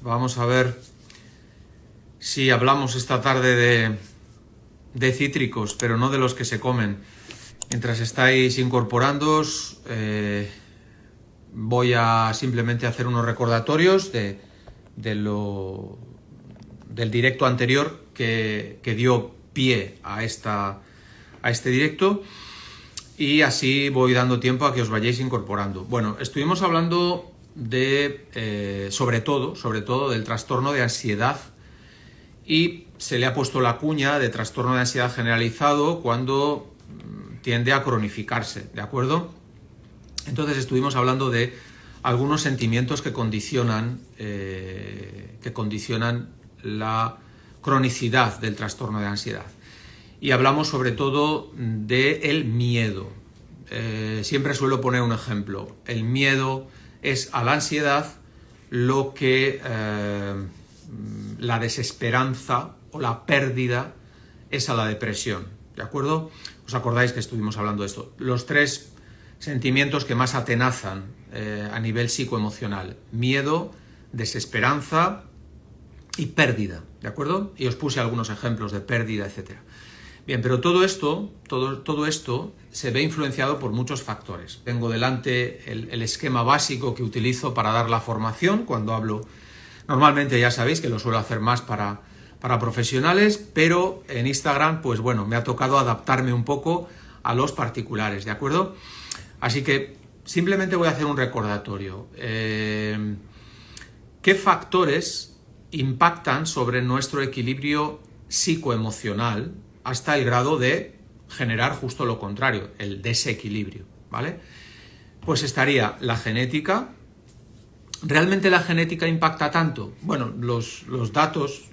Vamos a ver si hablamos esta tarde de cítricos, pero no de los que se comen. Mientras estáis incorporándoos, voy a simplemente hacer unos recordatorios del directo anterior que dio pie a este directo, y así voy dando tiempo a que os vayáis incorporando. Bueno, estuvimos hablando sobre todo del trastorno de ansiedad, y se le ha puesto la cuña de trastorno de ansiedad generalizado cuando tiende a cronificarse, ¿de acuerdo? Entonces estuvimos hablando de algunos sentimientos que condicionan la cronicidad del trastorno de ansiedad. Y hablamos sobre todo del miedo. Siempre suelo poner un ejemplo. El miedo es a la ansiedad lo que la desesperanza o la pérdida es a la depresión, ¿de acuerdo? ¿Os acordáis que estuvimos hablando de esto? Los tres sentimientos que más atenazan a nivel psicoemocional: miedo, desesperanza y pérdida, ¿de acuerdo? Y os puse algunos ejemplos de pérdida, etc. Bien, pero todo esto se ve influenciado por muchos factores. Tengo delante el esquema básico que utilizo para dar la formación cuando hablo. Normalmente ya sabéis que lo suelo hacer más para profesionales, pero en Instagram, pues bueno, me ha tocado adaptarme un poco a los particulares, ¿de acuerdo? Así que simplemente voy a hacer un recordatorio. ¿Qué factores impactan sobre nuestro equilibrio psicoemocional hasta el grado de generar justo lo contrario, el desequilibrio, ¿vale? Pues estaría la genética. ¿Realmente la genética impacta tanto? Bueno, los datos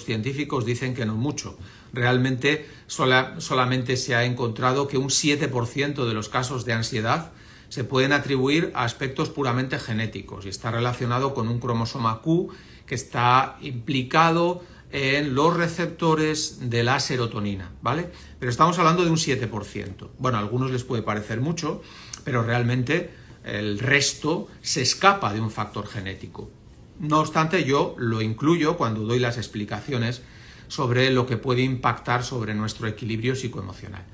científicos dicen que no mucho. Realmente solamente se ha encontrado que un 7% de los casos de ansiedad se pueden atribuir a aspectos puramente genéticos, y está relacionado con un cromosoma Q que está implicado en los receptores de la serotonina, ¿vale? Pero estamos hablando de un 7%. Bueno, a algunos les puede parecer mucho, pero realmente el resto se escapa de un factor genético. No obstante, yo lo incluyo cuando doy las explicaciones sobre lo que puede impactar sobre nuestro equilibrio psicoemocional.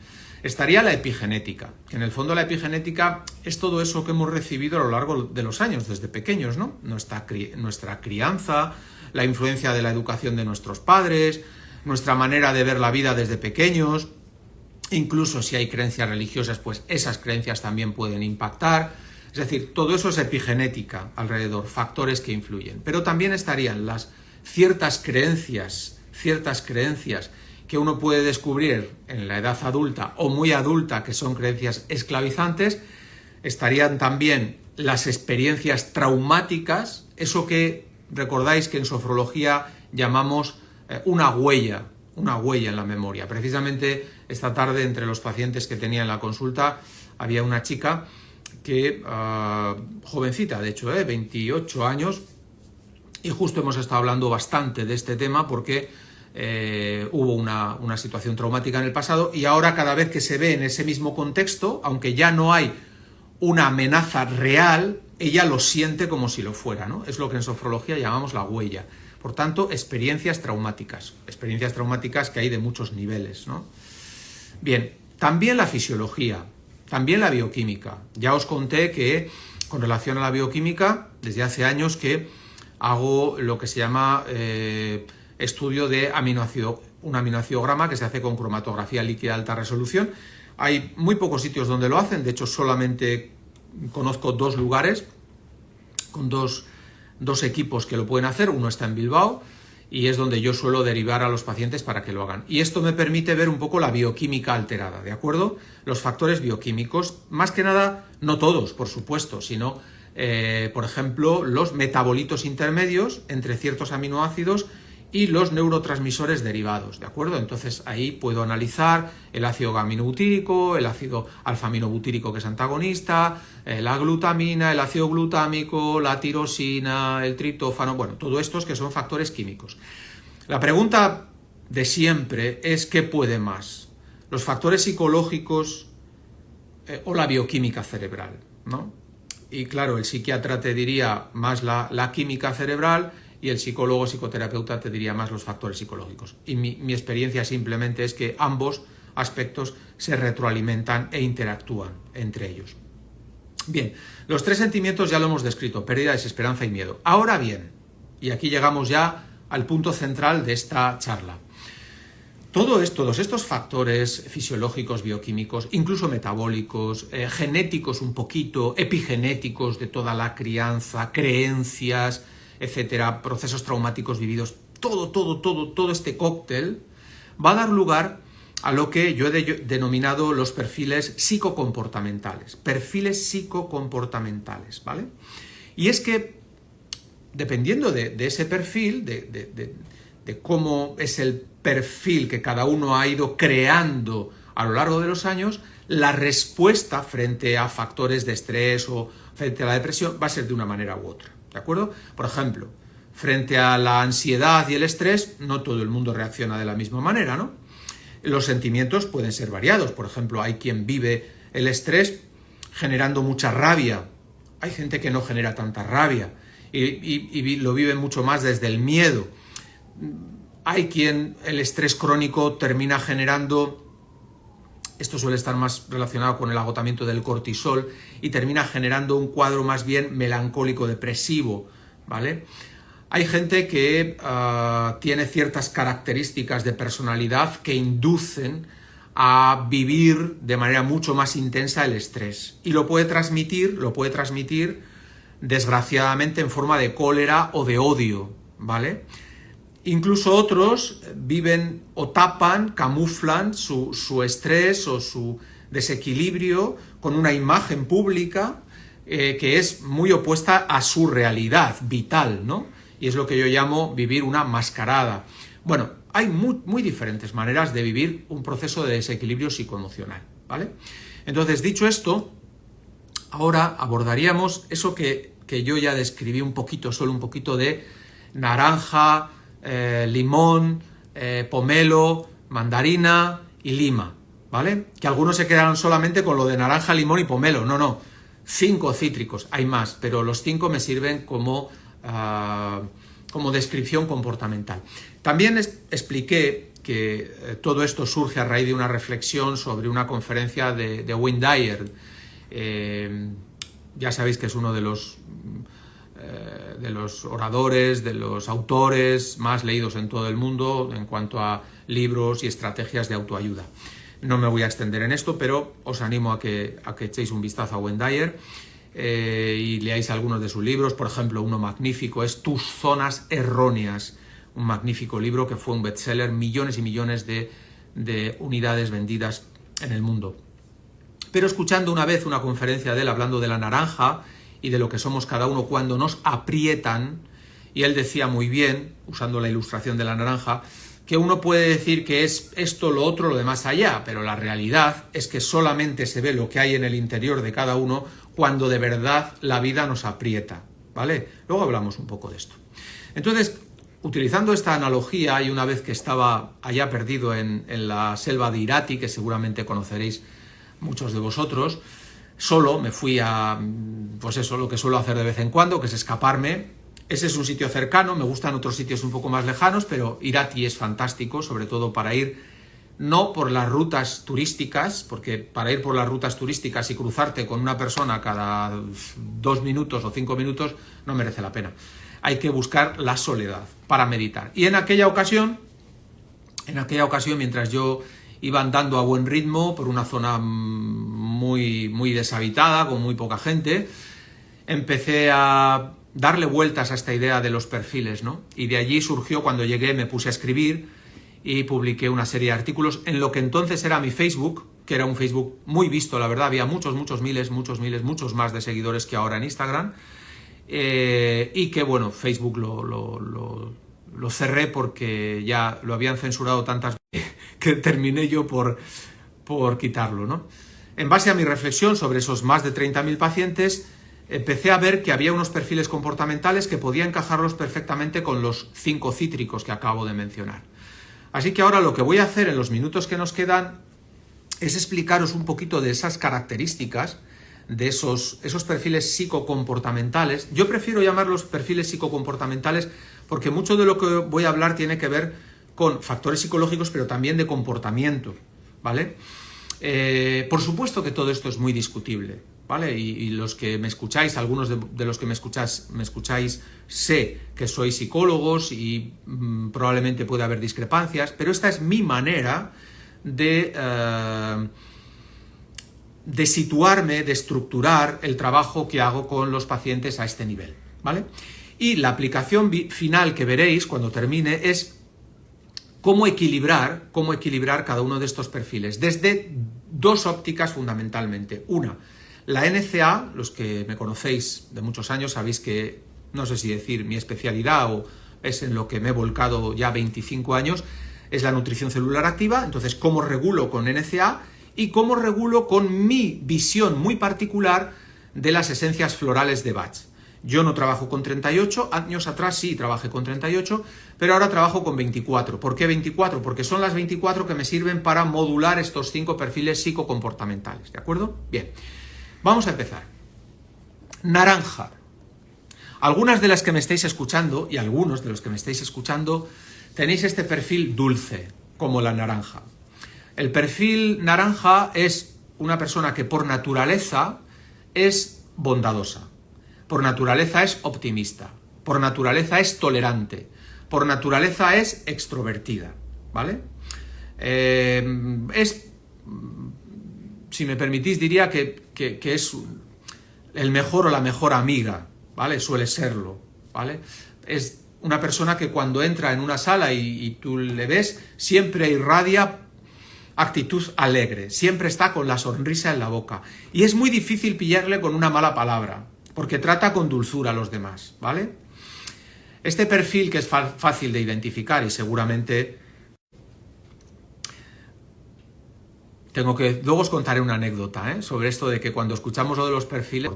Estaría la epigenética, que en el fondo la epigenética es todo eso que hemos recibido a lo largo de los años, desde pequeños, ¿no? Nuestra crianza, la influencia de la educación de nuestros padres, nuestra manera de ver la vida desde pequeños. Incluso si hay creencias religiosas, pues esas creencias también pueden impactar. Es decir, todo eso es epigenética alrededor, factores que influyen. Pero también estarían las ciertas creencias que uno puede descubrir en la edad adulta o muy adulta, que son creencias esclavizantes. Estarían también las experiencias traumáticas, eso que recordáis que en sofrología llamamos una huella en la memoria. Precisamente esta tarde, entre los pacientes que tenía en la consulta, había una chica que, jovencita de hecho, 28 años, y justo hemos estado hablando bastante de este tema porque hubo una situación traumática en el pasado, y ahora cada vez que se ve en ese mismo contexto, aunque ya no hay una amenaza real, ella lo siente como si lo fuera, ¿no? Es lo que en sofrología llamamos la huella. Por tanto, experiencias traumáticas que hay de muchos niveles, ¿no? Bien, también la fisiología, también la bioquímica. Ya os conté que con relación a la bioquímica, desde hace años que hago lo que se llama estudio de un aminoacidograma que se hace con cromatografía líquida de alta resolución. Hay muy pocos sitios donde lo hacen, de hecho solamente conozco 2 lugares con dos equipos que lo pueden hacer. Uno está en Bilbao y es donde yo suelo derivar a los pacientes para que lo hagan. Y esto me permite ver un poco la bioquímica alterada, ¿de acuerdo? Los factores bioquímicos, más que nada, no todos, por supuesto, sino, por ejemplo, los metabolitos intermedios entre ciertos aminoácidos y los neurotransmisores derivados, ¿de acuerdo? Entonces ahí puedo analizar el ácido gaminobutírico, el ácido alfa-aminobutírico, que es antagonista, la glutamina, el ácido glutámico, la tirosina, el triptófano, bueno, todo estos que son factores químicos. La pregunta de siempre es ¿qué puede más? ¿Los factores psicológicos o la bioquímica cerebral, ¿no? Y claro, el psiquiatra te diría más la química cerebral, y el psicólogo, psicoterapeuta, te diría más los factores psicológicos. Y mi experiencia simplemente es que ambos aspectos se retroalimentan e interactúan entre ellos. Bien, los 3 sentimientos ya lo hemos descrito: pérdida, desesperanza y miedo. Ahora bien, y aquí llegamos ya al punto central de esta charla. Todos estos factores fisiológicos, bioquímicos, incluso metabólicos, genéticos un poquito, epigenéticos de toda la crianza, creencias, etcétera, procesos traumáticos vividos, todo este cóctel va a dar lugar a lo que yo he denominado los perfiles psicocomportamentales. Perfiles psicocomportamentales, ¿vale? Y es que, dependiendo de ese perfil, de cómo es el perfil que cada uno ha ido creando a lo largo de los años, la respuesta frente a factores de estrés o frente a la depresión va a ser de una manera u otra, ¿de acuerdo? Por ejemplo, frente a la ansiedad y el estrés, no todo el mundo reacciona de la misma manera, ¿no? Los sentimientos pueden ser variados. Por ejemplo, hay quien vive el estrés generando mucha rabia. Hay gente que no genera tanta rabia y lo vive mucho más desde el miedo. Hay quien el estrés crónico termina generando, esto suele estar más relacionado con el agotamiento del cortisol, y termina generando un cuadro más bien melancólico, depresivo, ¿vale? Hay gente que tiene ciertas características de personalidad que inducen a vivir de manera mucho más intensa el estrés, y lo puede transmitir desgraciadamente en forma de cólera o de odio, ¿vale? Incluso otros viven o tapan, camuflan su estrés o su desequilibrio con una imagen pública que es muy opuesta a su realidad vital, ¿no? Y es lo que yo llamo vivir una mascarada. Bueno, hay muy diferentes maneras de vivir un proceso de desequilibrio psicoemocional, ¿vale? Entonces, dicho esto, ahora abordaríamos eso que yo ya describí solo un poquito de naranja, limón, pomelo, mandarina y lima, ¿vale? Que algunos se quedaron solamente con lo de naranja, limón y pomelo. No, 5 cítricos, hay más, pero los 5 me sirven como descripción comportamental. También expliqué que todo esto surge a raíz de una reflexión sobre una conferencia de Wayne Dyer. Ya sabéis que es uno de los oradores, de los autores más leídos en todo el mundo en cuanto a libros y estrategias de autoayuda. No me voy a extender en esto, pero os animo a que echéis un vistazo a Wayne Dyer y leáis algunos de sus libros. Por ejemplo, uno magnífico es Tus zonas erróneas, un magnífico libro que fue un bestseller, millones y millones de unidades vendidas en el mundo. Pero escuchando una vez una conferencia de él hablando de la naranja y de lo que somos cada uno cuando nos aprietan, y él decía muy bien, usando la ilustración de la naranja, que uno puede decir que es esto, lo otro, lo de más allá, pero la realidad es que solamente se ve lo que hay en el interior de cada uno cuando de verdad la vida nos aprieta, ¿vale? Luego hablamos un poco de esto. Entonces, utilizando esta analogía, y una vez que estaba allá perdido en la selva de Irati, que seguramente conoceréis muchos de vosotros, solo me fui a, pues eso, lo que suelo hacer de vez en cuando, que es escaparme. Ese es un sitio cercano, me gustan otros sitios un poco más lejanos, pero Irati es fantástico, sobre todo para ir no por las rutas turísticas, porque para ir por las rutas turísticas y cruzarte con una persona cada 2 minutos o 5 minutos no merece la pena. Hay que buscar la soledad para meditar. Y en aquella ocasión, mientras yo iba andando a buen ritmo por una zona muy deshabitada, con muy poca gente, empecé a darle vueltas a esta idea de los perfiles, ¿no? Y de allí surgió, cuando llegué, me puse a escribir y publiqué una serie de artículos en lo que entonces era mi Facebook, que era un Facebook muy visto, la verdad, había muchos más de seguidores que ahora en Instagram, y que, bueno, Facebook lo cerré porque ya lo habían censurado tantas veces que terminé yo por quitarlo, ¿no? En base a mi reflexión sobre esos más de 30.000 pacientes, empecé a ver que había unos perfiles comportamentales que podía encajarlos perfectamente con los 5 cítricos que acabo de mencionar. Así que ahora lo que voy a hacer en los minutos que nos quedan es explicaros un poquito de esas características de esos perfiles psicocomportamentales. Yo prefiero llamarlos perfiles psicocomportamentales porque mucho de lo que voy a hablar tiene que ver con factores psicológicos, pero también de comportamiento, ¿vale? Por supuesto que todo esto es muy discutible, ¿vale? Y los que me escucháis, algunos de los que me escucháis, sé que sois psicólogos y probablemente puede haber discrepancias, pero esta es mi manera de situarme, de estructurar el trabajo que hago con los pacientes a este nivel, ¿vale? Y la aplicación final que veréis cuando termine es cómo equilibrar cada uno de estos perfiles, desde dos ópticas fundamentalmente. Una, la NCA, los que me conocéis de muchos años sabéis que, no sé si decir mi especialidad o es en lo que me he volcado ya 25 años, es la nutrición celular activa. Entonces, cómo regulo con NCA y cómo regulo con mi visión muy particular de las esencias florales de Bach. Yo no trabajo con 38, años atrás sí trabajé con 38, pero ahora trabajo con 24. ¿Por qué 24? Porque son las 24 que me sirven para modular estos 5 perfiles psicocomportamentales, ¿de acuerdo? Bien, vamos a empezar. Naranja. Algunas de las que me estáis escuchando, y algunos de los que me estáis escuchando, tenéis este perfil dulce, como la naranja. El perfil naranja es una persona que por naturaleza es bondadosa. Por naturaleza es optimista, por naturaleza es tolerante, por naturaleza es extrovertida, ¿vale? Si me permitís, diría que es el mejor o la mejor amiga, ¿vale? Suele serlo, ¿vale? Es una persona que cuando entra en una sala y tú le ves, siempre irradia actitud alegre, siempre está con la sonrisa en la boca. Y es muy difícil pillarle con una mala palabra, porque trata con dulzura a los demás, ¿vale? Este perfil que es fácil de identificar y seguramente luego os contaré una anécdota sobre esto de que cuando escuchamos lo de los perfiles,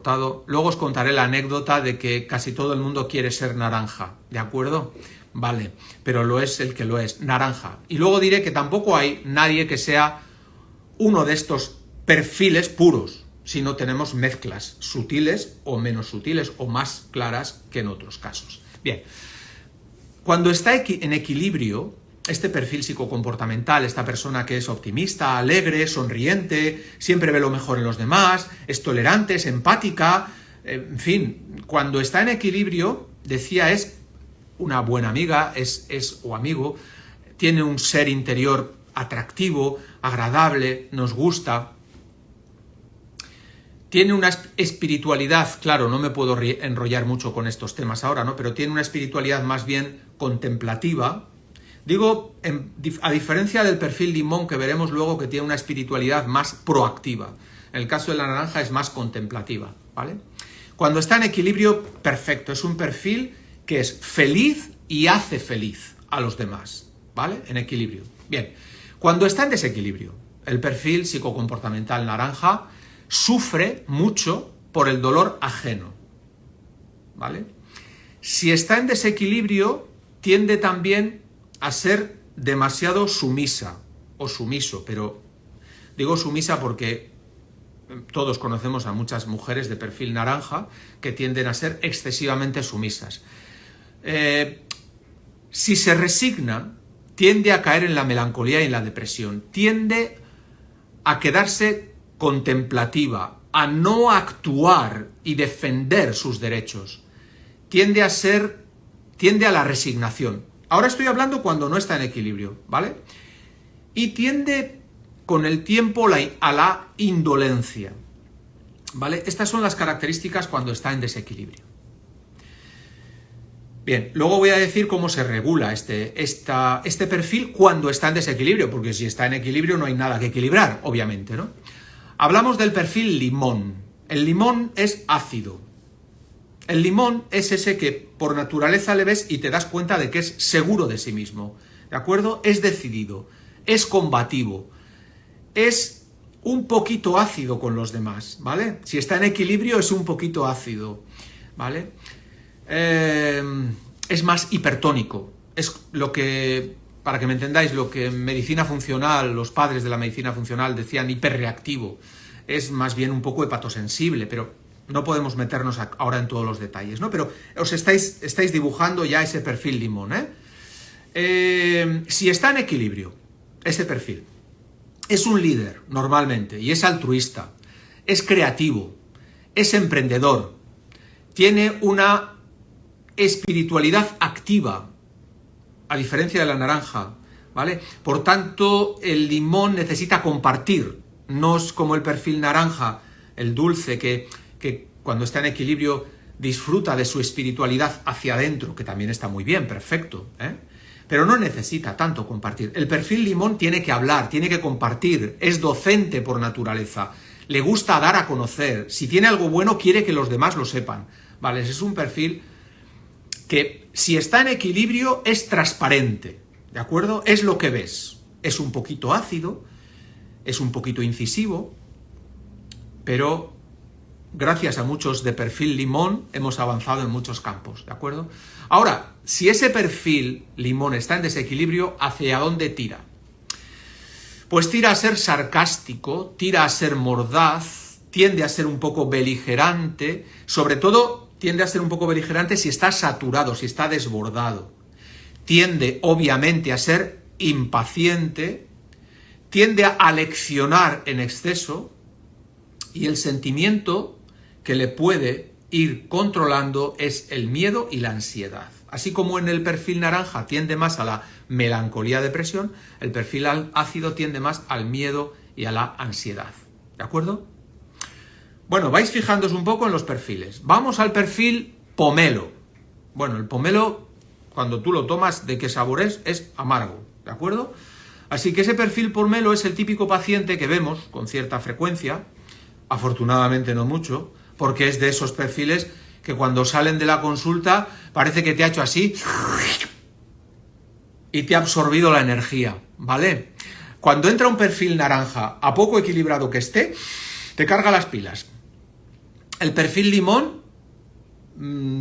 luego os contaré la anécdota de que casi todo el mundo quiere ser naranja, ¿de acuerdo? Vale, pero lo es el que lo es, naranja. Y luego diré que tampoco hay nadie que sea uno de estos perfiles puros, sino tenemos mezclas sutiles o menos sutiles o más claras que en otros casos. Bien, cuando está en equilibrio, este perfil psicocomportamental, esta persona que es optimista, alegre, sonriente, siempre ve lo mejor en los demás, es tolerante, es empática, en fin, cuando está en equilibrio, decía, es una buena amiga, o amigo, tiene un ser interior atractivo, agradable, nos gusta. Tiene una espiritualidad, claro, no me puedo enrollar mucho con estos temas ahora, ¿no? Pero tiene una espiritualidad más bien contemplativa. Digo, a diferencia del perfil limón que veremos luego, que tiene una espiritualidad más proactiva. En el caso de la naranja es más contemplativa, ¿vale? Cuando está en equilibrio, perfecto, es un perfil que es feliz y hace feliz a los demás, ¿vale? En equilibrio. Bien, cuando está en desequilibrio, el perfil psicocomportamental naranja sufre mucho por el dolor ajeno, ¿vale? Si está en desequilibrio, tiende también a ser demasiado sumisa o sumiso, pero digo sumisa porque todos conocemos a muchas mujeres de perfil naranja que tienden a ser excesivamente sumisas. Si se resigna, tiende a caer en la melancolía y en la depresión, tiende a quedarse contemplativa, a no actuar y defender sus derechos, tiende a la resignación. Ahora estoy hablando cuando no está en equilibrio, ¿vale? Y tiende con el tiempo a la indolencia, ¿vale? Estas son las características cuando está en desequilibrio. Bien, luego voy a decir cómo se regula este perfil cuando está en desequilibrio, porque si está en equilibrio no hay nada que equilibrar, obviamente, ¿no? Hablamos del perfil limón. El limón es ácido. El limón es ese que por naturaleza le ves y te das cuenta de que es seguro de sí mismo, ¿de acuerdo? Es decidido, es combativo, es un poquito ácido con los demás, ¿vale? Si está en equilibrio es un poquito ácido, ¿vale? Es más hipertónico, es lo que, para que me entendáis, lo que en medicina funcional, los padres de la medicina funcional decían hiperreactivo. es más bien un poco hepatosensible, pero no podemos meternos ahora en todos los detalles, ¿no? Pero os estáis dibujando ya ese perfil limón, si está en equilibrio, ese perfil, es un líder normalmente y es altruista, es creativo, es emprendedor, tiene una espiritualidad activa, a diferencia de la naranja, ¿vale? Por tanto, el limón necesita compartir, no es como el perfil naranja, el dulce, que cuando está en equilibrio disfruta de su espiritualidad hacia adentro, que también está muy bien, perfecto, pero no necesita tanto compartir. El perfil limón tiene que hablar, tiene que compartir, es docente por naturaleza, le gusta dar a conocer, si tiene algo bueno quiere que los demás lo sepan, ¿vale? Ese es un perfil que si está en equilibrio es transparente, ¿de acuerdo? Es lo que ves, es un poquito ácido, es un poquito incisivo, pero gracias a muchos de perfil limón hemos avanzado en muchos campos, ¿de acuerdo? Ahora, si ese perfil limón está en desequilibrio, ¿hacia dónde tira? Pues tira a ser sarcástico, tira a ser mordaz, tiende a ser un poco beligerante, sobre todo tiende a ser un poco beligerante si está saturado, si está desbordado. Tiende, obviamente, a ser impaciente, tiende a aleccionar en exceso, y el sentimiento que le puede ir controlando es el miedo y la ansiedad. Así como en el perfil naranja tiende más a la melancolía-depresión, el perfil ácido tiende más al miedo y a la ansiedad. ¿De acuerdo? Bueno, vais fijándoos un poco en los perfiles. Vamos al perfil pomelo. Bueno, el pomelo, cuando tú lo tomas, ¿de qué sabor es? Es amargo, ¿de acuerdo? Así que ese perfil pomelo es el típico paciente que vemos con cierta frecuencia, afortunadamente no mucho, porque es de esos perfiles que cuando salen de la consulta parece que te ha hecho así y te ha absorbido la energía, ¿vale? Cuando entra un perfil naranja, a poco equilibrado que esté, te carga las pilas. El perfil limón,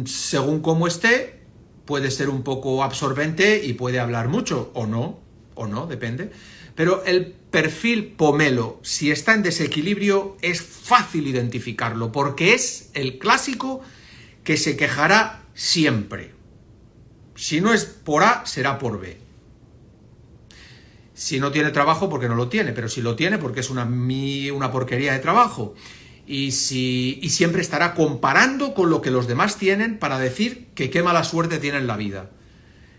según cómo esté, puede ser un poco absorbente y puede hablar mucho, o no, depende. Pero el perfil pomelo, si está en desequilibrio, es fácil identificarlo, porque es el clásico que se quejará siempre. Si no es por A, será por B. Si no tiene trabajo, porque no lo tiene, pero si lo tiene, porque es una porquería de trabajo. Y siempre estará comparando con lo que los demás tienen para decir que qué mala suerte tiene en la vida.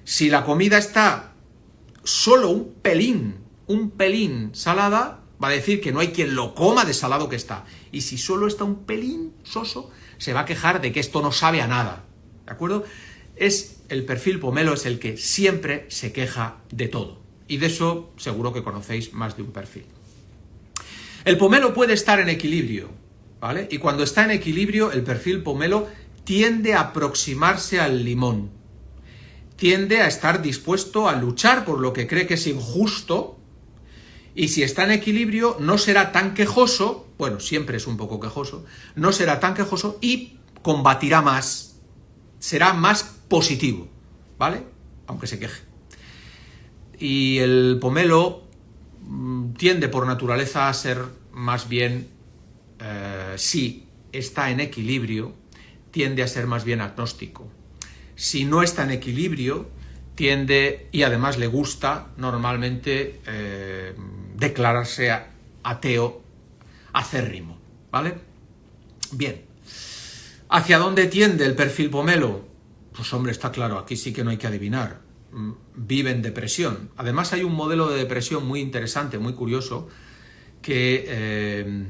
Si la comida está solo un pelín salada, va a decir que no hay quien lo coma de salado que está. Y si solo está un pelín soso, se va a quejar de que esto no sabe a nada. ¿De acuerdo? El perfil pomelo es el que siempre se queja de todo. Y de eso seguro que conocéis más de un perfil. El pomelo puede estar en equilibrio, ¿vale? Y cuando está en equilibrio, el perfil pomelo tiende a aproximarse al limón. Tiende a estar dispuesto a luchar por lo que cree que es injusto, y si está en equilibrio no será tan quejoso, bueno, siempre es un poco quejoso, no será tan quejoso y combatirá más, será más positivo, ¿vale? Aunque se queje. Y el pomelo tiende por naturaleza a ser más bien, si está en equilibrio, tiende a ser más bien agnóstico. Si no está en equilibrio, tiende, y además le gusta normalmente declararse ateo acérrimo, ¿vale? Bien. ¿Hacia dónde tiende el perfil pomelo? Pues hombre, está claro, aquí sí que no hay que adivinar. Vive en depresión. Además hay un modelo de depresión muy interesante, muy curioso, que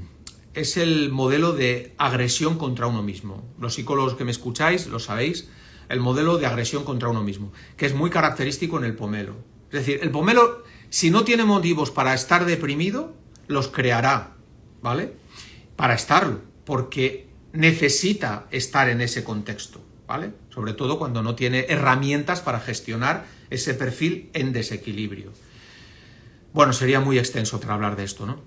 es el modelo de agresión contra uno mismo. Los psicólogos que me escucháis lo sabéis, el modelo de agresión contra uno mismo, que es muy característico en el pomelo. Es decir, el pomelo, si no tiene motivos para estar deprimido, los creará, ¿vale? Para estarlo, porque necesita estar en ese contexto, ¿vale? Sobre todo cuando no tiene herramientas para gestionar ese perfil en desequilibrio. Bueno, sería muy extenso para hablar de esto, ¿no?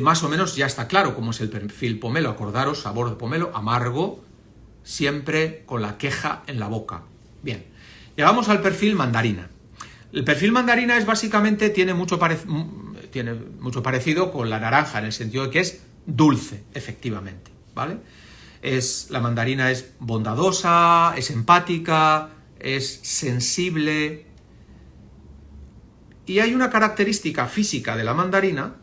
Más o menos ya está claro cómo es el perfil pomelo. Acordaros, sabor de pomelo, amargo, siempre con la queja en la boca. Bien, llegamos al perfil mandarina. El perfil mandarina es básicamente, tiene mucho parecido con la naranja, en el sentido de que es dulce, efectivamente, ¿vale? La mandarina es bondadosa, es empática, es sensible. Y hay una característica física de la mandarina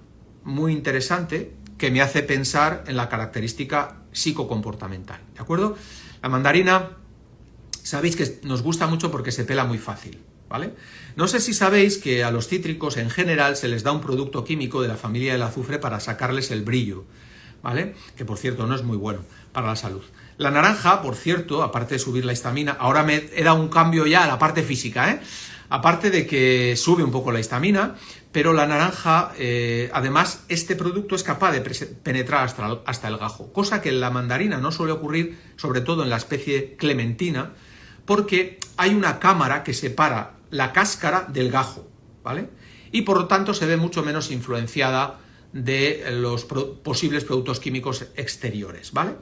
muy interesante que me hace pensar en la característica psicocomportamental, ¿de acuerdo? La mandarina, sabéis que nos gusta mucho porque se pela muy fácil, ¿vale? No sé si sabéis que a los cítricos en general se les da un producto químico de la familia del azufre para sacarles el brillo, ¿vale? Que por cierto no es muy bueno para la salud. La naranja, por cierto, aparte de subir la histamina, ahora me he dado un cambio ya a la parte física, ¿eh? Aparte de que sube un poco la histamina, pero la naranja, además, este producto es capaz de penetrar hasta el gajo, cosa que en la mandarina no suele ocurrir, sobre todo en la especie clementina, porque hay una cámara que separa la cáscara del gajo, ¿vale? Y por lo tanto se ve mucho menos influenciada de los posibles productos químicos exteriores, ¿vale?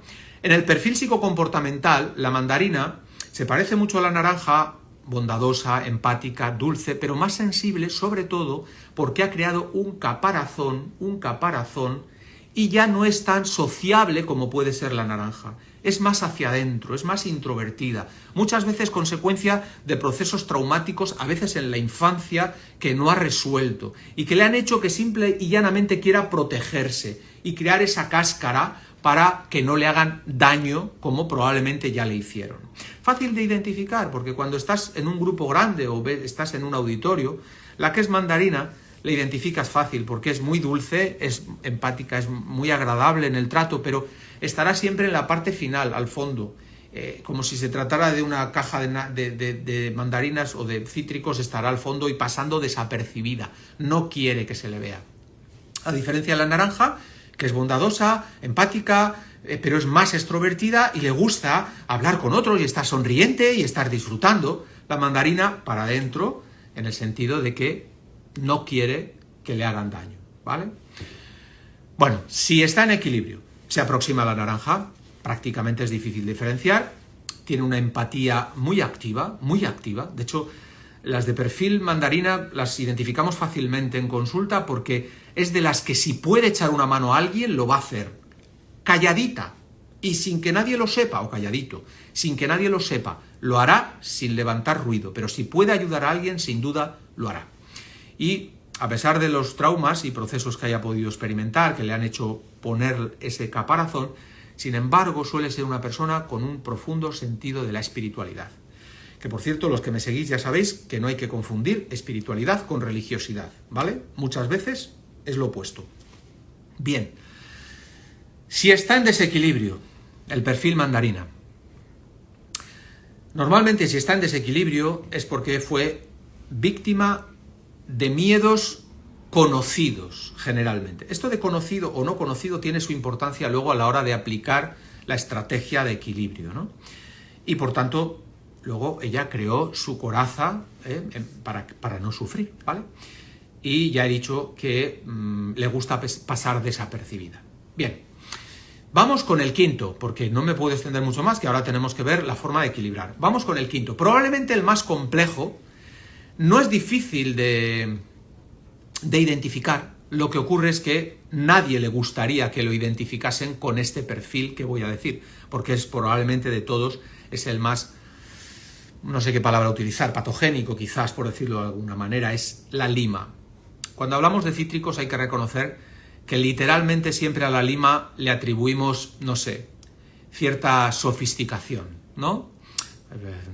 En el perfil psicocomportamental, la mandarina se parece mucho a la naranja, bondadosa, empática, dulce, pero más sensible, sobre todo porque ha creado un caparazón, y ya no es tan sociable como puede ser la naranja. Es más hacia adentro, es más introvertida, muchas veces consecuencia de procesos traumáticos, a veces en la infancia, que no ha resuelto y que le han hecho que simple y llanamente quiera protegerse y crear esa cáscara para que no le hagan daño como probablemente ya le hicieron. Fácil de identificar, porque cuando estás en un grupo grande o estás en un auditorio, la que es mandarina la identificas fácil porque es muy dulce, es empática, es muy agradable en el trato, pero estará siempre en la parte final, al fondo, como si se tratara de una caja de mandarinas o de cítricos, estará al fondo y pasando desapercibida, no quiere que se le vea. A diferencia de la naranja, que es bondadosa, empática, pero es más extrovertida y le gusta hablar con otros y estar sonriente y estar disfrutando. La mandarina para adentro, en el sentido de que no quiere que le hagan daño, ¿vale? Bueno, si está en equilibrio, se aproxima a la naranja, prácticamente es difícil diferenciar, tiene una empatía muy activa, de hecho, las de perfil mandarina las identificamos fácilmente en consulta porque es de las que si puede echar una mano a alguien, lo va a hacer. Calladita y sin que nadie lo sepa, o calladito, sin que nadie lo sepa, lo hará sin levantar ruido, pero si puede ayudar a alguien, sin duda lo hará. Y a pesar de los traumas y procesos que haya podido experimentar, que le han hecho poner ese caparazón, sin embargo, suele ser una persona con un profundo sentido de la espiritualidad. Que por cierto, los que me seguís ya sabéis que no hay que confundir espiritualidad con religiosidad, ¿vale? Muchas veces es lo opuesto. Bien, si está en desequilibrio el perfil mandarina, normalmente si está en desequilibrio es porque fue víctima de miedos conocidos, generalmente. Esto de conocido o no conocido tiene su importancia luego a la hora de aplicar la estrategia de equilibrio, ¿no? Y por tanto, luego ella creó su coraza para no sufrir, ¿vale? Y ya he dicho que le gusta pasar desapercibida. Bien, vamos con el quinto, porque no me puedo extender mucho más, que ahora tenemos que ver la forma de equilibrar. Vamos con el quinto, probablemente el más complejo. No es difícil de identificar. Lo que ocurre es que nadie le gustaría que lo identificasen con este perfil que voy a decir, porque es probablemente de todos, es el más, no sé qué palabra utilizar, patogénico quizás, por decirlo de alguna manera, es la lima. Cuando hablamos de cítricos hay que reconocer que literalmente siempre a la lima le atribuimos, no sé, cierta sofisticación, ¿no?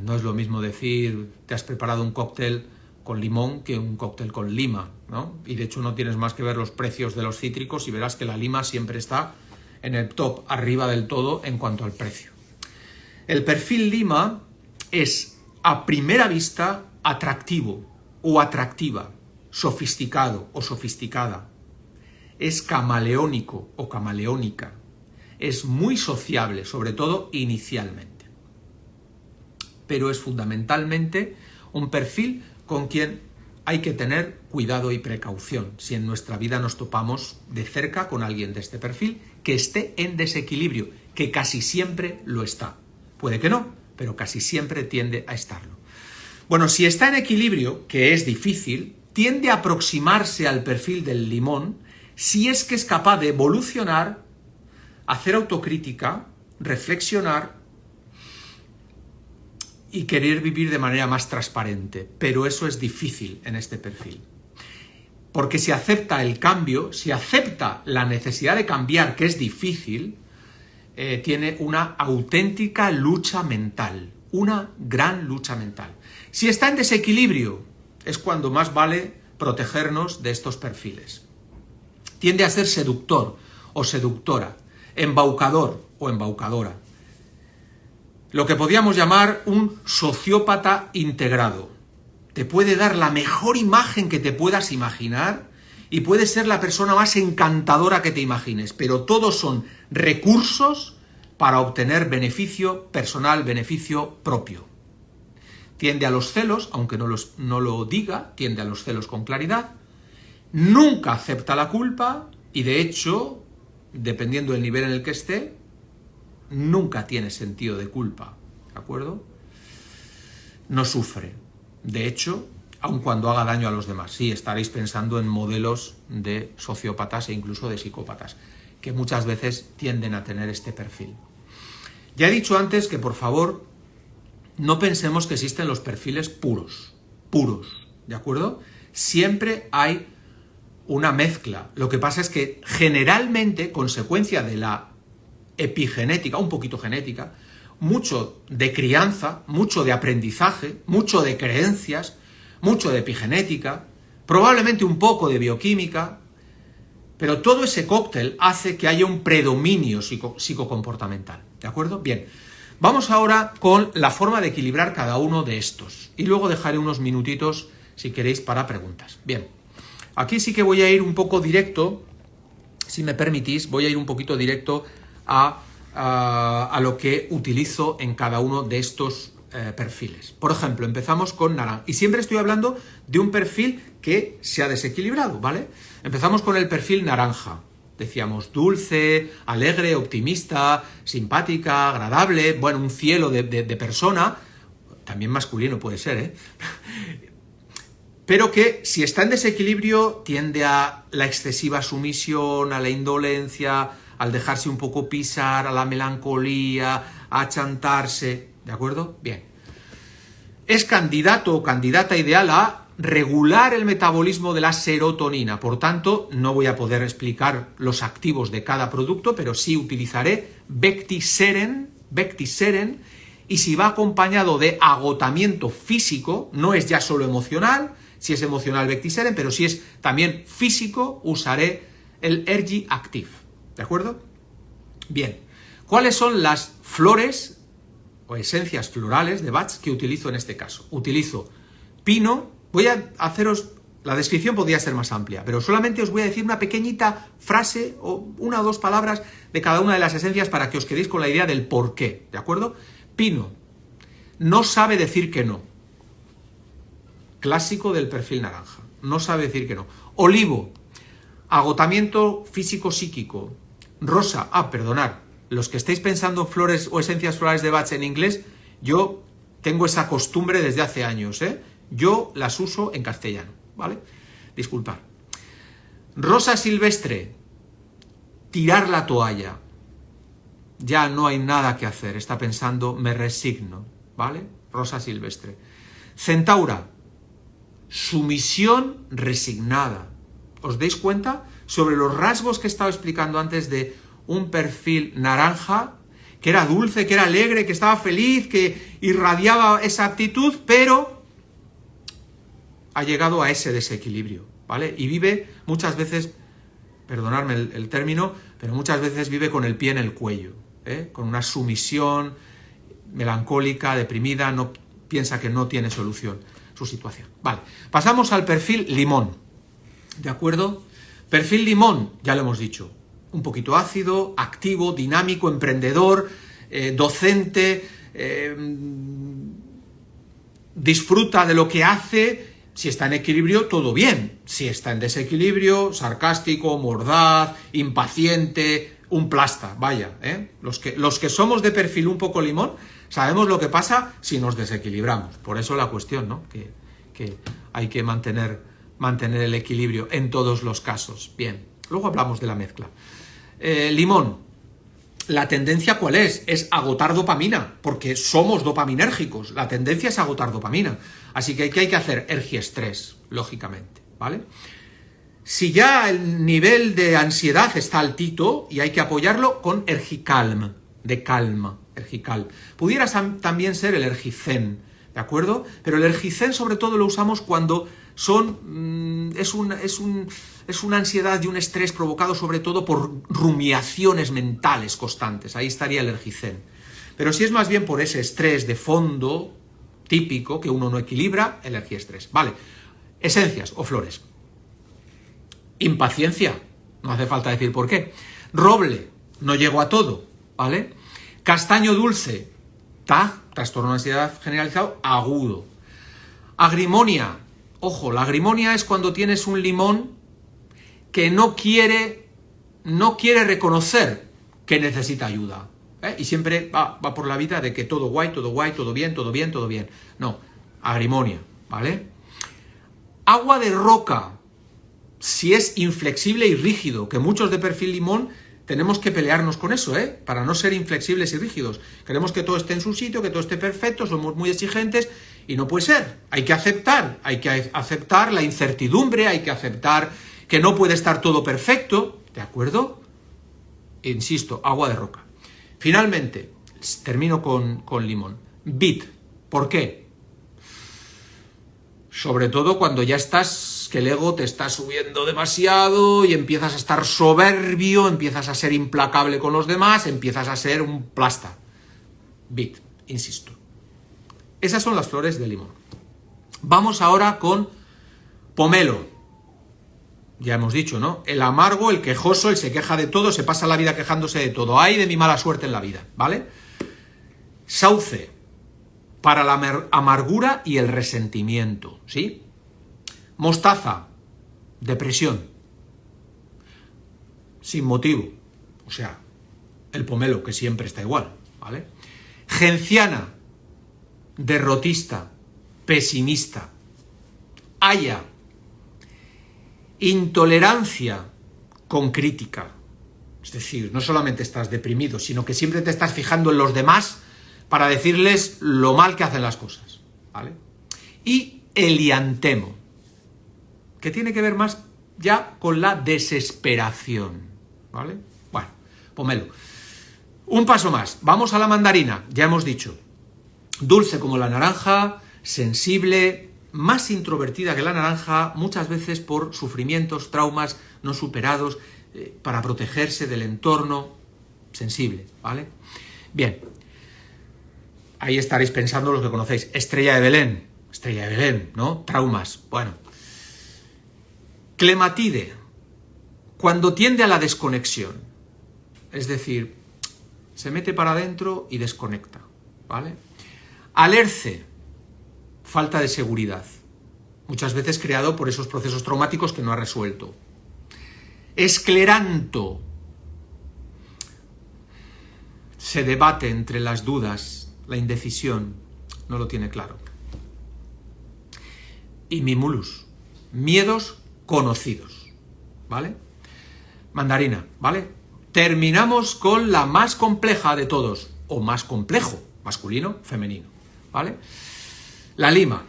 No es lo mismo decir, te has preparado un cóctel con limón que un cóctel con lima, ¿no? Y de hecho no tienes más que ver los precios de los cítricos y verás que la lima siempre está en el top, arriba del todo en cuanto al precio. El perfil lima es a primera vista atractivo o atractiva, sofisticado o sofisticada. Es camaleónico o camaleónica. Es muy sociable, sobre todo inicialmente. Pero es fundamentalmente un perfil con quien hay que tener cuidado y precaución si en nuestra vida nos topamos de cerca con alguien de este perfil que esté en desequilibrio, que casi siempre lo está. Puede que no, pero casi siempre tiende a estarlo. Bueno, si está en equilibrio, que es difícil, tiende a aproximarse al perfil del limón si es que es capaz de evolucionar, hacer autocrítica, reflexionar y querer vivir de manera más transparente. Pero eso es difícil en este perfil. Porque si acepta el cambio, si acepta la necesidad de cambiar, que es difícil, tiene una auténtica lucha mental, una gran lucha mental. Si está en desequilibrio, es cuando más vale protegernos de estos perfiles. Tiende a ser seductor o seductora, embaucador o embaucadora. Lo que podríamos llamar un sociópata integrado. Te puede dar la mejor imagen que te puedas imaginar y puede ser la persona más encantadora que te imagines, pero todos son recursos para obtener beneficio personal, beneficio propio. Tiende a los celos, aunque no lo diga, tiende a los celos con claridad, nunca acepta la culpa y de hecho, dependiendo del nivel en el que esté, nunca tiene sentido de culpa, ¿de acuerdo? No sufre. De hecho, aun cuando haga daño a los demás. Sí, estaréis pensando en modelos de sociópatas e incluso de psicópatas, que muchas veces tienden a tener este perfil. Ya he dicho antes que, por favor, no pensemos que existen los perfiles puros, ¿de acuerdo? Siempre hay una mezcla. Lo que pasa es que generalmente, consecuencia de la epigenética, un poquito genética, mucho de crianza, mucho de aprendizaje, mucho de creencias, mucho de epigenética, probablemente un poco de bioquímica, pero todo ese cóctel hace que haya un predominio psicocomportamental, ¿de acuerdo? Bien, vamos ahora con la forma de equilibrar cada uno de estos y luego dejaré unos minutitos, si queréis, para preguntas. Bien, aquí sí que voy a ir un poco directo, si me permitís, voy a ir un poquito directo a lo que utilizo en cada uno de estos perfiles. Por ejemplo, empezamos con naranja. Y siempre estoy hablando de un perfil que se ha desequilibrado, ¿vale? Empezamos con el perfil naranja. Decíamos dulce, alegre, optimista, simpática, agradable, bueno, un cielo de persona, también masculino puede ser, ¿eh? Pero que si está en desequilibrio tiende a la excesiva sumisión, a la indolencia, al dejarse un poco pisar, a la melancolía, a chantarse, ¿de acuerdo? Bien. Es candidato o candidata ideal a regular el metabolismo de la serotonina. Por tanto, no voy a poder explicar los activos de cada producto, pero sí utilizaré Vectiseren, y si va acompañado de agotamiento físico, no es ya solo emocional, si es emocional Vectiseren, pero si es también físico, usaré el Ergi Active. ¿De acuerdo? Bien. ¿Cuáles son las flores o esencias florales de Bach que utilizo en este caso? Utilizo pino. Voy a haceros... La descripción podría ser más amplia, pero solamente os voy a decir una pequeñita frase o una o dos palabras de cada una de las esencias para que os quedéis con la idea del por qué. ¿De acuerdo? Pino. No sabe decir que no. Clásico del perfil naranja. No sabe decir que no. Olivo. Agotamiento físico-psíquico. Rosa. Perdonad. Los que estéis pensando en flores o esencias florales de Bach en inglés, yo tengo esa costumbre desde hace años, ¿eh? Yo las uso en castellano, ¿vale? Disculpad. Rosa silvestre. Tirar la toalla. Ya no hay nada que hacer. Está pensando, me resigno, ¿vale? Rosa silvestre. Centaura. Sumisión resignada. ¿Os dais cuenta? Sobre los rasgos que he estado explicando antes de un perfil naranja, que era dulce, que era alegre, que estaba feliz, que irradiaba esa actitud, pero ha llegado a ese desequilibrio, ¿vale? Y vive muchas veces, perdonadme el término, pero muchas veces vive con el pie en el cuello, ¿eh? Con una sumisión melancólica, deprimida, no piensa que no tiene solución su situación. Vale, pasamos al perfil limón, ¿de acuerdo? Perfil limón, ya lo hemos dicho, un poquito ácido, activo, dinámico, emprendedor, docente, disfruta de lo que hace. Si está en equilibrio, todo bien. Si está en desequilibrio, sarcástico, mordaz, impaciente, un plasta, vaya, ¿eh? Los que somos de perfil un poco limón, sabemos lo que pasa si nos desequilibramos. Por eso la cuestión, ¿no? Que hay que mantener mantener el equilibrio en todos los casos. Bien, luego hablamos de la mezcla. Limón. ¿La tendencia cuál es? Es agotar dopamina, porque somos dopaminérgicos. La tendencia es agotar dopamina. Así que, ¿qué hay que hacer? Ergiestrés, lógicamente, ¿vale? Si ya el nivel de ansiedad está altito y hay que apoyarlo con Ergicalm, de calma, Ergical. Pudiera también ser el Ergicen, ¿de acuerdo? Pero el Ergicen sobre todo lo usamos cuando es una ansiedad y un estrés provocado sobre todo por rumiaciones mentales constantes. Ahí estaría el Ergicen. Pero si es más bien por ese estrés de fondo típico que uno no equilibra, el Ergiestrés. Vale, esencias o flores. Impaciencia, no hace falta decir por qué. Roble, no llego a todo, ¿vale? Castaño dulce, trastorno de ansiedad generalizado agudo. Agrimonia, ojo, la agrimonia es cuando tienes un limón que no quiere reconocer que necesita ayuda, ¿eh? Y siempre va por la vida de que todo guay, todo bien, todo bien, todo bien. No, agrimonia, ¿vale? Agua de roca, si es inflexible y rígido, que muchos de perfil limón tenemos que pelearnos con eso, para no ser inflexibles y rígidos. Queremos que todo esté en su sitio, que todo esté perfecto, somos muy exigentes y no puede ser. Hay que aceptar la incertidumbre, hay que aceptar que no puede estar todo perfecto, ¿de acuerdo? Insisto, agua de roca. Finalmente, termino con limón. Vid, ¿por qué? Sobre todo cuando ya que el ego te está subiendo demasiado y empiezas a estar soberbio, empiezas a ser implacable con los demás, empiezas a ser un plasta. Vid, insisto. Esas son las flores de limón. Vamos ahora con pomelo. Ya hemos dicho, ¿no? El amargo, el quejoso, el se queja de todo, se pasa la vida quejándose de todo. ¡Ay de mi mala suerte en la vida! ¿Vale? Sauce, para la amargura y el resentimiento, ¿sí? Mostaza, depresión, sin motivo, o sea, el pomelo, que siempre está igual, ¿vale? Genciana, derrotista, pesimista. Haya, intolerancia con crítica, es decir, no solamente estás deprimido, sino que siempre te estás fijando en los demás para decirles lo mal que hacen las cosas, ¿vale? Y eliantemo, que tiene que ver más ya con la desesperación, ¿vale? Bueno, pomelo. Un paso más, vamos a la mandarina, ya hemos dicho, dulce como la naranja, sensible, más introvertida que la naranja, muchas veces por sufrimientos, traumas no superados, para protegerse del entorno, sensible, ¿vale? Bien, ahí estaréis pensando los que conocéis, Estrella de Belén, ¿no? Traumas, bueno. Clematide, cuando tiende a la desconexión, es decir, se mete para adentro y desconecta, ¿vale? Alerce, falta de seguridad, muchas veces creado por esos procesos traumáticos que no ha resuelto. Escleranto, se debate entre las dudas, la indecisión, no lo tiene claro. Y mimulus, miedos conocidos, ¿vale? Mandarina, ¿vale? Terminamos con la más compleja de todos, o más complejo, masculino, femenino, ¿vale? La lima.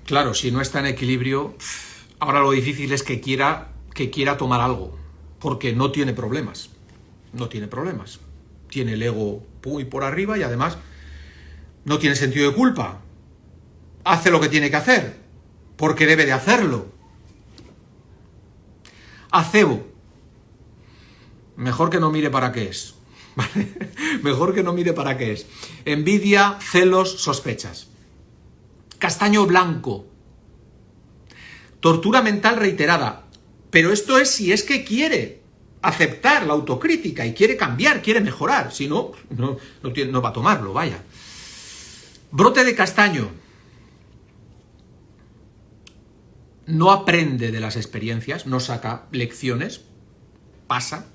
Claro, si no está en equilibrio, ahora lo difícil es que quiera tomar algo, porque no tiene problemas, tiene el ego muy por arriba y además no tiene sentido de culpa, hace lo que tiene que hacer, porque debe de hacerlo. Acebo, mejor que no mire para qué es, ¿vale? Mejor que no mire para qué es. Envidia, celos, sospechas. Castaño blanco, tortura mental reiterada, pero esto es si es que quiere aceptar la autocrítica y quiere cambiar, quiere mejorar, si no, no va a tomarlo, vaya. Brote de castaño, no aprende de las experiencias, no saca lecciones, pasa,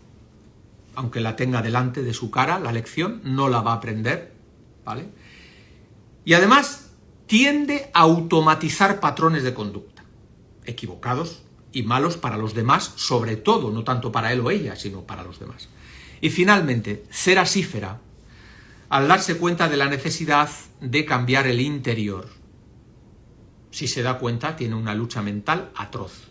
aunque la tenga delante de su cara, la lección no la va a aprender, ¿vale? Y además tiende a automatizar patrones de conducta. equivocados y malos para los demás, sobre todo, no tanto para él o ella, sino para los demás. Y finalmente, cerasífera, al darse cuenta de la necesidad de cambiar el interior. Si se da cuenta, tiene una lucha mental atroz.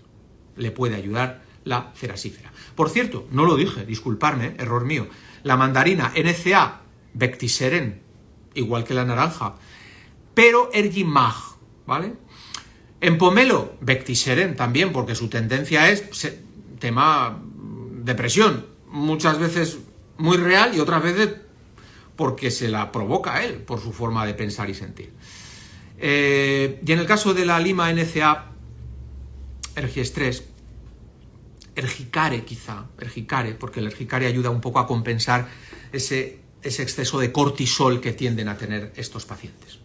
Le puede ayudar la cerasífera. Por cierto, no lo dije, disculparme, error mío. La mandarina NCA, Vectiseren, igual que la naranja, pero Ergimag, ¿vale? En pomelo, Vectiseren también, porque su tendencia es tema depresión, muchas veces muy real y otras veces porque se la provoca a él, por su forma de pensar y sentir. Y en el caso de la lima NCA, Ergiestrés, Ergicare quizá, Ergicare, porque el Ergicare ayuda un poco a compensar ese exceso de cortisol que tienden a tener estos pacientes.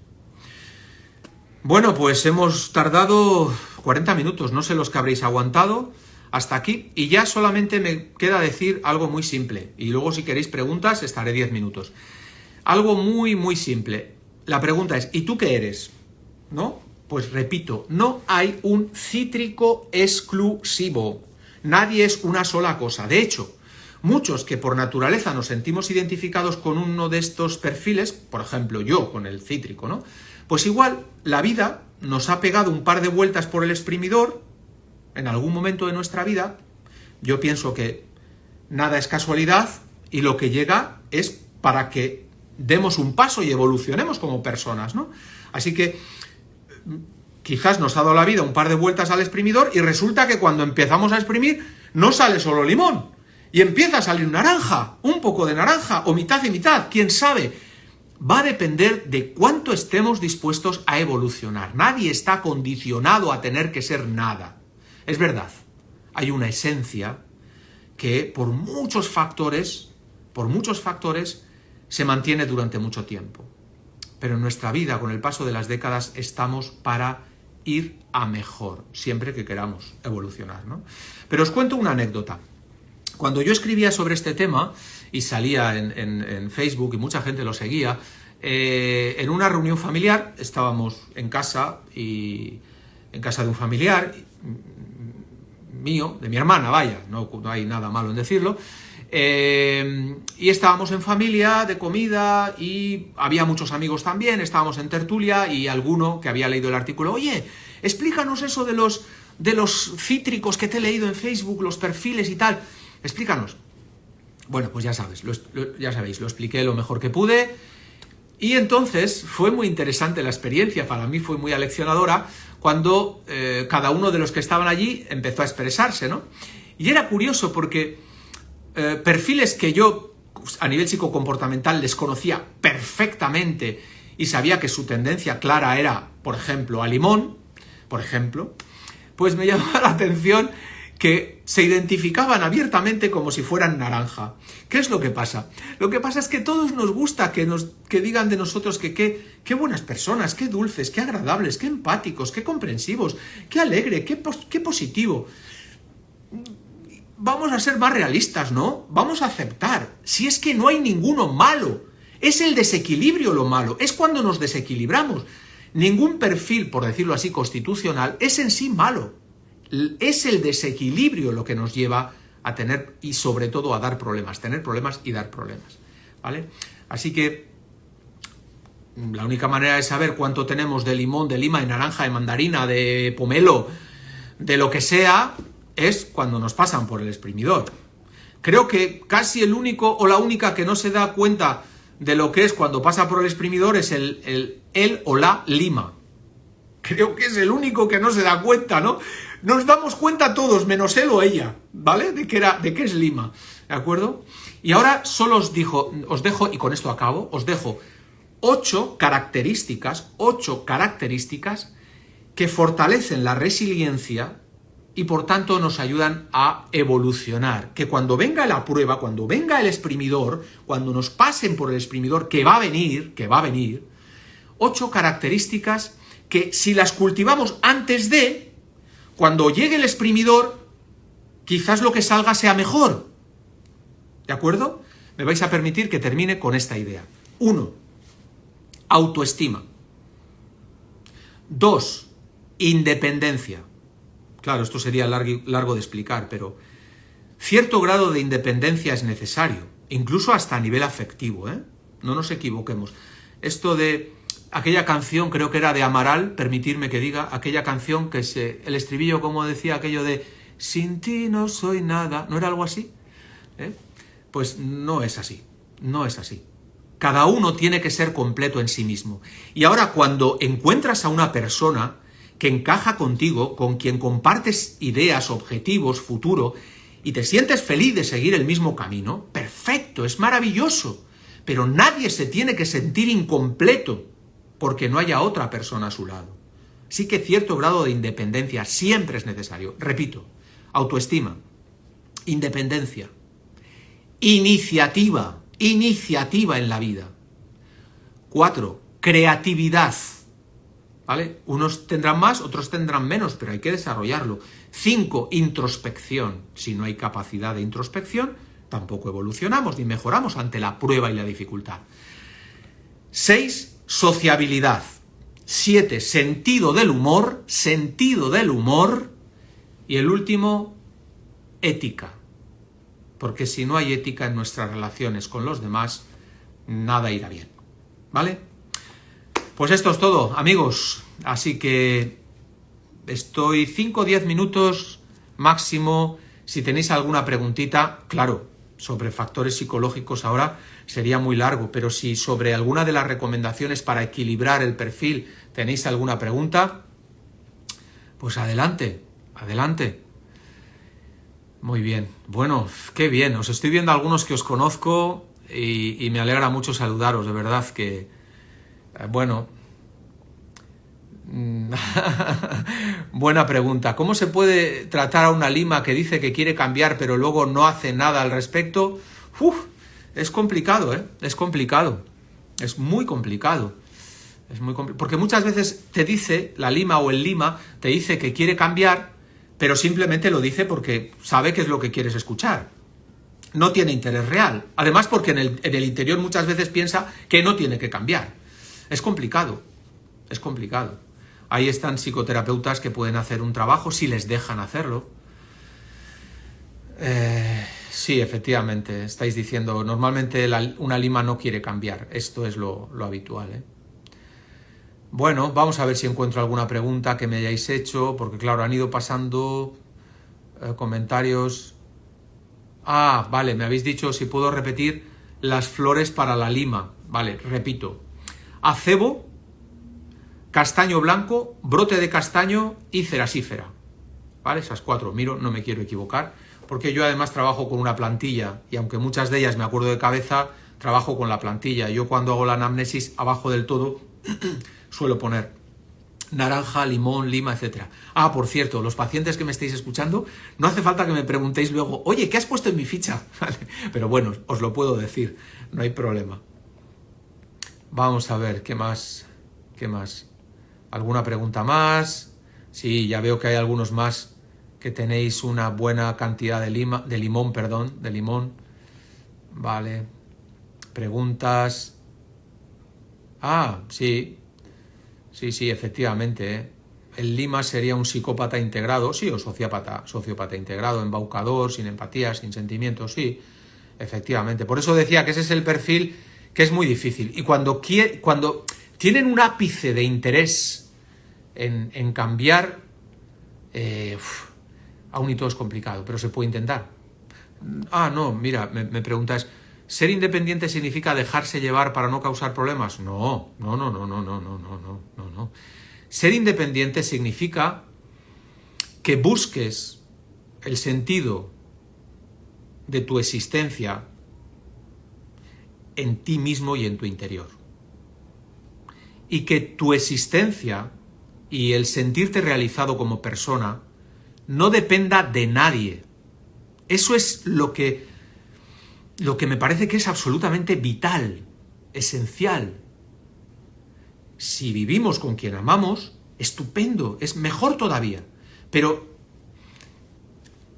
Bueno, pues hemos tardado 40 minutos, no sé los que habréis aguantado hasta aquí, y ya solamente me queda decir algo muy simple, y luego si queréis preguntas estaré 10 minutos. Algo muy, muy simple. La pregunta es, ¿y tú qué eres? ¿No? Pues repito, no hay un cítrico exclusivo. Nadie es una sola cosa. De hecho, muchos que por naturaleza nos sentimos identificados con uno de estos perfiles, por ejemplo yo con el cítrico, ¿no? Pues igual la vida nos ha pegado un par de vueltas por el exprimidor en algún momento de nuestra vida. Yo pienso que nada es casualidad y lo que llega es para que demos un paso y evolucionemos como personas, ¿no? Así que quizás nos ha dado la vida un par de vueltas al exprimidor y resulta que cuando empezamos a exprimir no sale solo limón y empieza a salir naranja, un poco de naranja o mitad y mitad, quién sabe. Va a depender de cuánto estemos dispuestos a evolucionar. Nadie está condicionado a tener que ser nada. Es verdad, hay una esencia que por muchos factores se mantiene durante mucho tiempo. Pero en nuestra vida, con el paso de las décadas, estamos para ir a mejor, siempre que queramos evolucionar, ¿no? Pero os cuento una anécdota. Cuando yo escribía sobre este tema, y salía en Facebook, y mucha gente lo seguía, en una reunión familiar, estábamos en casa, y en casa de un familiar mío, de mi hermana, vaya, no hay nada malo en decirlo, y estábamos en familia, de comida, y había muchos amigos también, estábamos en tertulia, y alguno que había leído el artículo, oye, explícanos eso de los cítricos que te he leído en Facebook, los perfiles y tal, explícanos. Bueno, pues ya sabéis, lo expliqué lo mejor que pude, y entonces fue muy interesante la experiencia, para mí fue muy aleccionadora, cuando cada uno de los que estaban allí empezó a expresarse, ¿no? Y era curioso porque perfiles que yo a nivel psicocomportamental les conocía perfectamente y sabía que su tendencia clara era, por ejemplo, a limón, por ejemplo, pues me llamaba la atención que se identificaban abiertamente como si fueran naranja. ¿Qué es lo que pasa? Lo que pasa es que a todos nos gusta que digan de nosotros que qué buenas personas, qué dulces, qué agradables, qué empáticos, qué comprensivos, qué alegre, qué positivo. Vamos a ser más realistas, ¿no? Vamos a aceptar. Si es que no hay ninguno malo. Es el desequilibrio lo malo. Es cuando nos desequilibramos. Ningún perfil, por decirlo así, constitucional, es en sí malo. Es el desequilibrio lo que nos lleva a tener y sobre todo a dar problemas, tener problemas y dar problemas, ¿vale? Así que la única manera de saber cuánto tenemos de limón, de lima, de naranja, de mandarina, de pomelo, de lo que sea, es cuando nos pasan por el exprimidor. Creo que casi el único o la única que no se da cuenta de lo que es cuando pasa por el exprimidor es el o la lima. Creo que es el único que no se da cuenta, ¿no? Nos damos cuenta todos, menos él o ella, ¿vale? De qué es lima, ¿de acuerdo? Y ahora solo os dejo, y con esto acabo, os dejo 8 características que fortalecen la resiliencia y por tanto nos ayudan a evolucionar. Que cuando venga la prueba, cuando venga el exprimidor, cuando nos pasen por el exprimidor, que va a venir, 8 características que si las cultivamos antes de, cuando llegue el exprimidor, quizás lo que salga sea mejor. ¿De acuerdo? Me vais a permitir que termine con esta idea. 1. Autoestima. 2. Independencia. Claro, esto sería largo de explicar, pero cierto grado de independencia es necesario, incluso hasta a nivel afectivo, ¿eh? No nos equivoquemos. Esto de aquella canción, creo que era de Amaral, permitirme que diga, aquella canción que el estribillo, como decía, aquello de sin ti no soy nada, ¿no era algo así? Pues no es así, no es así. Cada uno tiene que ser completo en sí mismo. Y ahora, cuando encuentras a una persona que encaja contigo, con quien compartes ideas, objetivos, futuro, y te sientes feliz de seguir el mismo camino, perfecto, es maravilloso. Pero nadie se tiene que sentir incompleto porque no haya otra persona a su lado. Sí que cierto grado de independencia siempre es necesario. Repito, autoestima, independencia, iniciativa en la vida. 4, creatividad. ¿Vale? Unos tendrán más, otros tendrán menos, pero hay que desarrollarlo. 5, introspección. Si no hay capacidad de introspección, tampoco evolucionamos ni mejoramos ante la prueba y la dificultad. 6, sociabilidad. 7, sentido del humor. Y el último, ética. Porque si no hay ética en nuestras relaciones con los demás, nada irá bien. ¿Vale? Pues esto es todo, amigos. Así que estoy 5 o 10 minutos máximo. Si tenéis alguna preguntita, claro, sobre factores psicológicos ahora sería muy largo, pero si sobre alguna de las recomendaciones para equilibrar el perfil tenéis alguna pregunta, pues adelante, adelante. Muy bien, bueno, qué bien, os estoy viendo algunos que os conozco y me alegra mucho saludaros, de verdad que, bueno, buena pregunta. ¿Cómo se puede tratar a una lima que dice que quiere cambiar pero luego no hace nada al respecto? Es complicado, ¿eh? Es complicado, es muy complicado. Porque muchas veces te dice, la lima o el lima, te dice que quiere cambiar, pero simplemente lo dice porque sabe que es lo que quieres escuchar. No tiene interés real. Además, porque en el interior muchas veces piensa que no tiene que cambiar. Es complicado, es complicado. Ahí están psicoterapeutas que pueden hacer un trabajo si les dejan hacerlo. Sí, efectivamente, estáis diciendo, normalmente una lima no quiere cambiar. Esto es lo habitual, ¿eh? Bueno, vamos a ver si encuentro alguna pregunta que me hayáis hecho, porque claro, han ido pasando comentarios. Ah, vale, me habéis dicho si puedo repetir las flores para la lima. Vale, repito. Acebo, castaño blanco, brote de castaño y cerasífera. ¿Vale? Esas 4. Miro, no me quiero equivocar, porque yo además trabajo con una plantilla y aunque muchas de ellas me acuerdo de cabeza, trabajo con la plantilla. Yo cuando hago la anamnesis, abajo del todo, suelo poner naranja, limón, lima, etc. Ah, por cierto, los pacientes que me estáis escuchando, no hace falta que me preguntéis luego, oye, ¿qué has puesto en mi ficha? ¿Vale? Pero bueno, os lo puedo decir, no hay problema. Vamos a ver, ¿qué más? ¿Qué más? ¿Alguna pregunta más? Sí, ya veo que hay algunos más que tenéis una buena cantidad de limón. Vale. Preguntas. Ah, sí. Sí, efectivamente, ¿eh? El lima sería un psicópata integrado, sí, o sociópata integrado, embaucador, sin empatía, sin sentimientos, sí, efectivamente. Por eso decía que ese es el perfil que es muy difícil. Y cuando tienen un ápice de interés en cambiar, aún y todo es complicado, pero se puede intentar. Ah, no, mira, me preguntas, ¿ser independiente significa dejarse llevar para no causar problemas? No. Ser independiente significa que busques el sentido de tu existencia en ti mismo y en tu interior. Y que tu existencia y el sentirte realizado como persona no dependa de nadie. Eso es lo que me parece que es absolutamente vital, esencial. Si vivimos con quien amamos, estupendo, es mejor todavía. Pero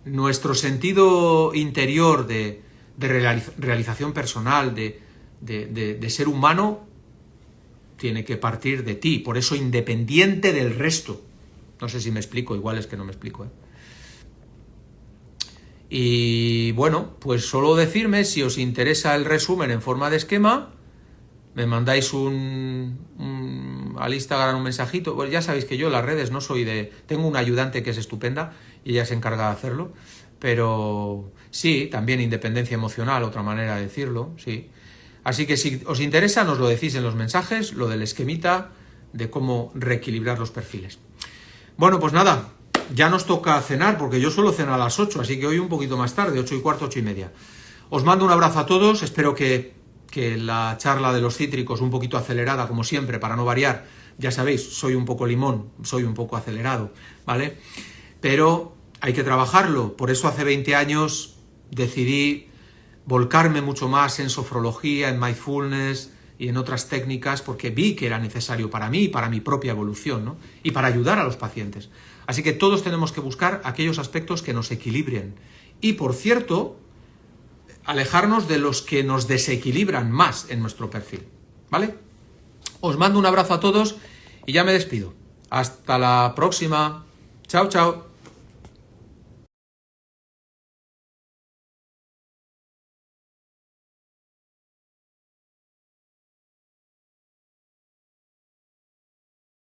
nuestro sentido interior de realización personal, de ser humano, tiene que partir de ti. Por eso, independiente del resto. No sé si me explico, igual es que no me explico, ¿eh? Y bueno, pues solo decirme si os interesa el resumen en forma de esquema, me mandáis al Instagram un mensajito. Pues ya sabéis que yo en las redes no soy de... Tengo una ayudante que es estupenda y ella se encarga de hacerlo, pero sí, también independencia emocional, otra manera de decirlo, sí. Así que si os interesa, nos lo decís en los mensajes, lo del esquemita de cómo reequilibrar los perfiles. Bueno, pues nada, ya nos toca cenar, porque yo suelo cenar a las 8, así que hoy un poquito más tarde, 8:15, 8:30. Os mando un abrazo a todos, espero que la charla de los cítricos, un poquito acelerada, como siempre, para no variar, ya sabéis, soy un poco limón, soy un poco acelerado, ¿vale? Pero hay que trabajarlo, por eso hace 20 años decidí volcarme mucho más en sofrología, en mindfulness y en otras técnicas, porque vi que era necesario para mí, para mi propia evolución, ¿no? Y para ayudar a los pacientes. Así que todos tenemos que buscar aquellos aspectos que nos equilibren. Y, por cierto, alejarnos de los que nos desequilibran más en nuestro perfil, ¿vale? Os mando un abrazo a todos y ya me despido. Hasta la próxima. Chao, chao.